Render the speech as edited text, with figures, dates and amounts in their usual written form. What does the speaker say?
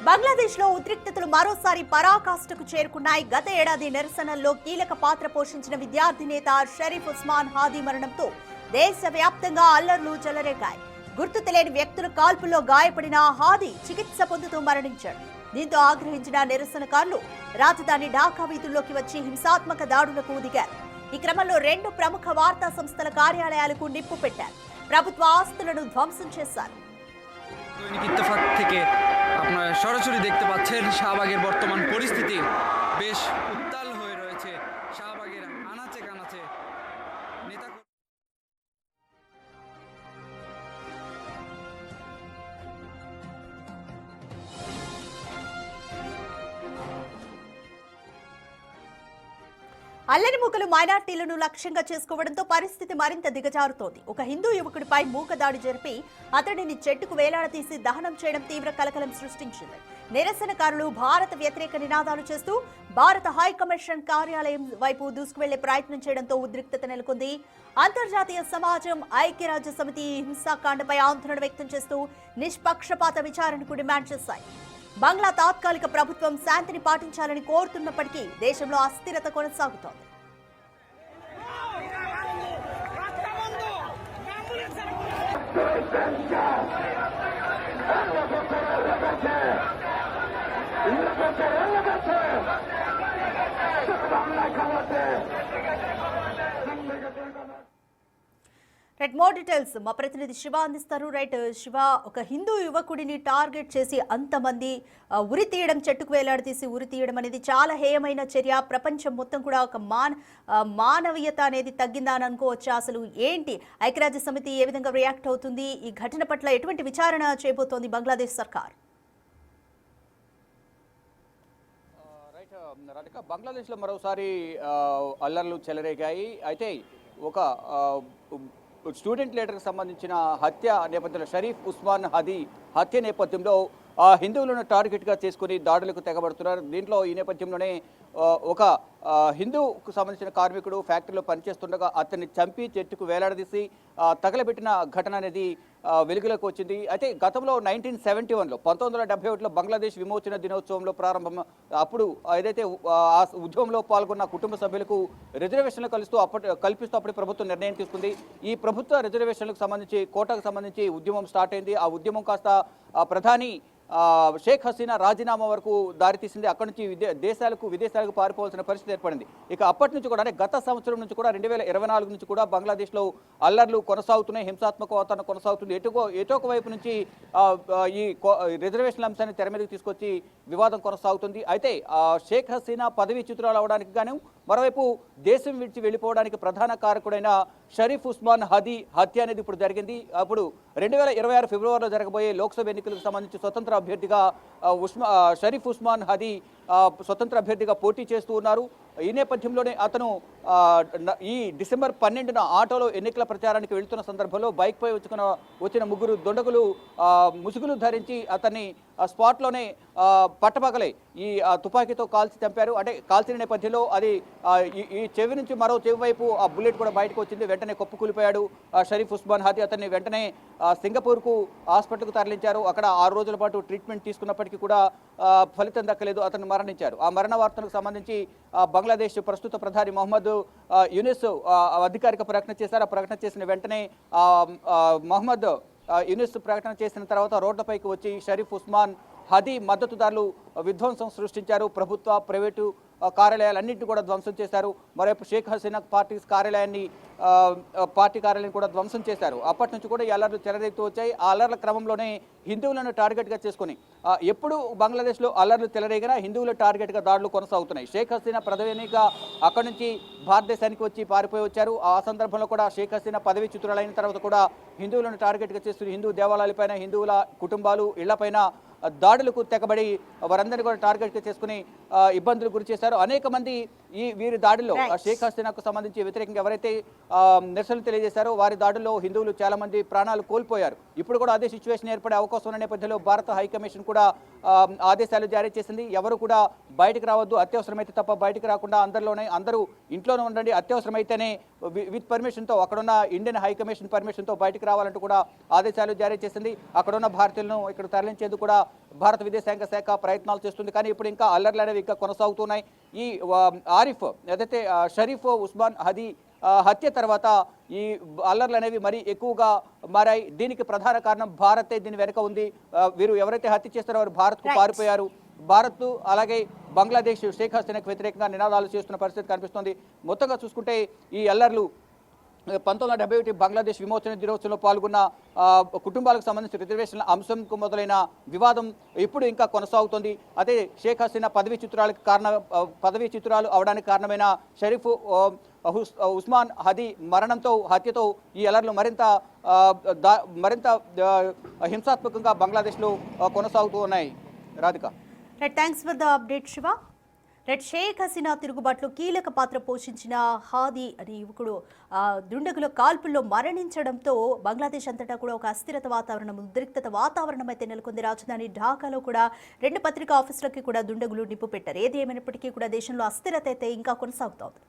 బంగ్లాదేశ్లో ఉద్రిక్తతలు మరోసారి పరాకాష్ఠకు చేరుకున్నాయి. గత ఏడాది నిరసనల్లో కీలక పాత్ర పోషించిన విద్యార్థి నేత షరీఫ్ ఉస్మాన్ హాదీ మరణంతో దేశవ్యాప్తంగా అల్లర్లు చెలరేగాయి. గుర్తు తెలియని వ్యక్తుల కాల్పుల్లో గాయపడిన హాదీ చికిత్స పొందుతూ మరణించాడు. దీంతో ఆగ్రహించిన నిరసనకారులు రాజధాని ఢాకా వీధుల్లోకి వచ్చి హింసాత్మక దాడులకు దిగారు. ఈ క్రమంలో 2 ప్రముఖ వార్తా సంస్థల కార్యాలయాలకు నిప్పు పెట్టారు. ప్రభుత్వ ఆస్తులను ধ্বংসন చేశారు. আপনারা সরাসরি দেখতে পাচ্ছেন শাহবাগের বর্তমান পরিস্থিতি বেশ উত্তাল হয়ে রয়েছে। শাহবাগের আনাচে কানাচে নেতা అల్లరి మూకలు మైనార్టీలను లక్ష్యంగా చేసుకోవడంతో పరిస్థితి మరింత దిగజారుతోంది. ఒక హిందూ యువకుడిపై మూకదాడి జరిపి అతడిని చెట్టుకు వేలాడదీసి దహనం చేయడం తీవ్ర కలకలం సృష్టించింది. నిరసనకారులు భారత వ్యతిరేక నినాదాలు చేస్తూ భారత హైకమిషన్ కార్యాలయం వైపు దూసుకువెళ్లే ప్రయత్నం చేయడంతో ఉద్రిక్తత నెలకొంది. అంతర్జాతీయ సమాజం, ఐక్యరాజ్య సమితి హింసాకాండపై ఆందోళన వ్యక్తం చేస్తూ నిష్పక్షపాత విచారణకు డిమాండ్ చేశాయి. బంగ్లా తాత్కాలిక ప్రభుత్వం శాంతిని పాటించాలని కోరుతున్నప్పటికీ దేశంలో అస్థిరత కొనసాగుతోంది. రైట్, మోర్ డీటెయిల్స్ మా ప్రతినిధి శివ అందిస్తారు. రైట్ శివ, ఒక హిందూ యువకుడిని టార్గెట్ చేసి అంతమంది ఉరి తీయడం, చెట్టుకు వేలాడదీసి ఉరి తీయడం అనేది చాలా హేయమైన చర్య. ప్రపంచం మొత్తం కూడా ఒక మానవీయత అనేది తగ్గిందా అని అనుకోవచ్చు. అసలు ఏంటి ఐక్యరాజ్య సమితి ఏ విధంగా రియాక్ట్ అవుతుంది? ఈ ఘటన పట్ల ఎటువంటి విచారణ చేయబోతోంది బంగ్లాదేశ్ సర్కార్? రాధిక, బంగ్లాదేశ్లో మరోసారి అల్లర్లు చెలరేగాయి. అయితే ఒక స్టూడెంట్ లీడర్కి సంబంధించిన హత్య నేపథ్యంలో షరీఫ్ ఉస్మాన్ హాదీ హత్య నేపథ్యంలో హిందువులను టార్గెట్గా చేసుకుని దాడులకు తెగబడుతున్నారు. దీంట్లో ఈ నేపథ్యంలోనే ఒక హిందూకు సంబంధించిన కార్మికుడు ఫ్యాక్టరీలో పనిచేస్తుండగా అతన్ని చంపి చెట్టుకు వేలాడదీసి తగలబెట్టిన ఘటన అనేది వెలుగులోకి వచ్చింది. అయితే గతంలో 1971లో 1971లో బంగ్లాదేశ్ విమోచన దినోత్సవంలో ప్రారంభం అప్పుడు ఏదైతే ఆ ఉద్యమంలో పాల్గొన్న కుటుంబ సభ్యులకు రిజర్వేషన్లు కల్పిస్తూ అప్పుడు ప్రభుత్వం నిర్ణయం తీసుకుంది. ఈ ప్రభుత్వ రిజర్వేషన్లకు సంబంధించి కోటాకు సంబంధించి ఉద్యమం స్టార్ట్ అయింది. ఆ ఉద్యమం కాస్త ప్రధాని షేక్ హసీనా రాజీనామా వరకు దారితీసింది. అక్కడి నుంచి విదేశాలకు పారిపోవాల్సిన పరిస్థితి ఏర్పడింది. ఇక అప్పటి నుంచి కూడా, అంటే గత సంవత్సరం నుంచి కూడా 2024 నుంచి కూడా బంగ్లాదేశ్లో అల్లర్లు కొనసాగుతున్నాయి, హింసాత్మక వాతావరణం కొనసాగుతుంది. ఎటో ఒక వైపు నుంచి ఈ రిజర్వేషన్ల అంశాన్ని తెర మీదకి తీసుకొచ్చి వివాదం కొనసాగుతుంది. అయితే షేక్ హసీనా పదవీచ్యుతురాలు అవడానికి గాను, మరోవైపు దేశం విడిచి వెళ్ళిపోవడానికి ప్రధాన కారకుడైన షరీఫ్ ఉస్మాన్ హాదీ హత్య అనేది ఇప్పుడు జరిగింది. అప్పుడు 2026 ఫిబ్రవరిలో జరగబోయే లోక్సభ ఎన్నికలకు సంబంధించి స్వతంత్ర అభ్యర్థిగా షరీఫ్ ఉస్మాన్ హాదీ స్వతంత్ర అభ్యర్థిగా పోటీ చేస్తూ ఉన్నారు. ఈ నేపథ్యంలోనే అతను ఈ డిసెంబర్ 12న ఆటోలో ఎన్నికల ప్రచారానికి వెళ్తున్న సందర్భంలో బైక్పై వచ్చిన ముగ్గురు దుండగులు ముసుగులు ధరించి అతన్ని స్పాట్లోనే పట్టపగలే ఈ తుపాకీతో కాల్చి చంపారు. అంటే కాల్చిన నేపథ్యంలో అది ఈ చెవి నుంచి మరో చెవి వైపు ఆ బుల్లెట్ కూడా బయటకు వచ్చింది. వెంటనే కుప్పకూలిపోయాడు షరీఫ్ ఉస్మాన్ హాదీ. అతన్ని వెంటనే సింగపూర్కు హాస్పిటల్కు తరలించారు. అక్కడ 6 రోజుల పాటు ట్రీట్మెంట్ తీసుకున్నప్పటికీ కూడా ఫలితం దక్కలేదు. అతను మరణించారు. ఆ మరణ వార్తలకు సంబంధించి బంగ్లాదేశ్ ప్రస్తుత ప్రధాని మొహమ్మద్ యూనిస్ అధికారిక ప్రకటన చేశారు. ఆ ప్రకటన చేసిన వెంటనే మొహమ్మద్ యూనిస్ ప్రకటన చేసిన తర్వాత రోడ్లపైకి వచ్చి షరీఫ్ ఉస్మాన్ హాదీ మద్దతుదారులు విధ్వంసం సృష్టించారు. ప్రభుత్వ, ప్రైవేటు కార్యాలయాలన్నింటినీ కూడా ధ్వంసం చేశారు. మరోవైపు షేక్ హసీనా పార్టీ కార్యాలయాన్ని కూడా ధ్వంసం చేశారు. అప్పటి నుంచి కూడా ఈ అల్లర్లు చెలరేగుతూ వచ్చాయి. ఆ అల్లర్ల క్రమంలోనే హిందువులను టార్గెట్గా చేసుకుని ఎప్పుడు బంగ్లాదేశ్లో అల్లర్లు చెలరేగినా హిందువుల టార్గెట్గా దాడులు కొనసాగుతున్నాయి. షేక్ హసీనా ప్రధానిగా అక్కడి నుంచి భారతదేశానికి వచ్చి పారిపోయి వచ్చారు. ఆ సందర్భంలో కూడా షేక్ హసీనా పదవీచ్యుతురాలైన తర్వాత కూడా హిందువులను టార్గెట్గా చేస్తున్న హిందూ దేవాలయాలపైన, హిందువుల కుటుంబాలు, ఇళ్లపైన దాడులకు తెగబడి వారందరినీ కూడా టార్గెట్గా చేసుకుని ఇబ్బందులు గురి చేశారు. అనేక మంది వీరి దాడుల్లో షేక్ హసీనాకు సంబంధించి వ్యతిరేకంగా ఎవరైతే నిరసనలు తెలియజేశారో వారి దాడుల్లో హిందువులు చాలా మంది ప్రాణాలు కోల్పోయారు. ఇప్పుడు కూడా అదే సిచ్యువేషన్ ఏర్పడే అవకాశం ఉన్న నేపథ్యంలో భారత హైకమిషన్ కూడా ఆదేశాలు జారీ చేసింది. ఎవరు కూడా బయటకు రావద్దు, అత్యవసరమైతే తప్ప బయటకు రాకుండా అందరూ ఇంట్లోనే ఉండండి, అత్యవసరమైతేనే విత్ పర్మిషన్తో అక్కడున్న ఇండియన్ హైకమిషన్ పర్మిషన్తో బయటకు రావాలంటూ కూడా ఆదేశాలు జారీ చేసింది. అక్కడున్న భారతీయులను ఇక్కడ తరలించేందుకు కూడా భారత విదేశాంగ శాఖ ప్రయత్నాలు చేస్తుంది. కానీ ఇప్పుడు ఇంకా అల్లర్లు అనేవి ఇంకా కొనసాగుతున్నాయి. ఈ ఆరిఫ్ ఏదైతే షరీఫ్ ఉస్మాన్ హదీ హత్య తర్వాత ఈ అల్లర్లు అనేవి మరీ ఎక్కువగా మారాయి. దీనికి ప్రధాన కారణం భారతే దీని వెనుక ఉంది. వీరు ఎవరైతే హత్య చేస్తారో వారు భారత్కు పారిపోయారు. భారత్ అలాగే బంగ్లాదేశ్ షేక్ హసీనాకు వ్యతిరేకంగా నినాదాలు చేస్తున్న పరిస్థితి కనిపిస్తోంది. మొత్తంగా చూసుకుంటే ఈ అల్లర్లు 1971 బంగ్లాదేశ్ విమోచన దినోత్సవంలో పాల్గొన్న కుటుంబాలకు సంబంధించిన రిజర్వేషన్ల అంశంకు మొదలైన వివాదం ఇప్పుడు ఇంకా కొనసాగుతోంది. అదే షేక్ హసీనా పదవీ చిత్రాలు అవడానికి కారణమైన షరీఫ్ ఉస్మాన్ హదీ హత్యతో ఈ అల్లర్లు మరింత హింసాత్మకంగా బంగ్లాదేశ్లో కొనసాగుతూ ఉన్నాయి. Radhika, thanks for the update Shiva. Sheikh Hasina తిరుగుబాటులో కీలక పాత్ర పోషించిన హాదీ అనే యువకుడు దుండగుల కాల్పుల్లో మరణించడంతో బంగ్లాదేశ్ అంతటా కూడా ఒక అస్థిరత వాతావరణం, ఉద్రిక్తత వాతావరణం అయితే నెలకొంది. రాజధాని ఢాకాలో కూడా 2 పత్రికా ఆఫీసులకి కూడా దుండగులు నిప్పు పెట్టారు. ఏది ఏమైనప్పటికీ కూడా దేశంలో అస్థిరత అయితే ఇంకా కొనసాగుతోంది.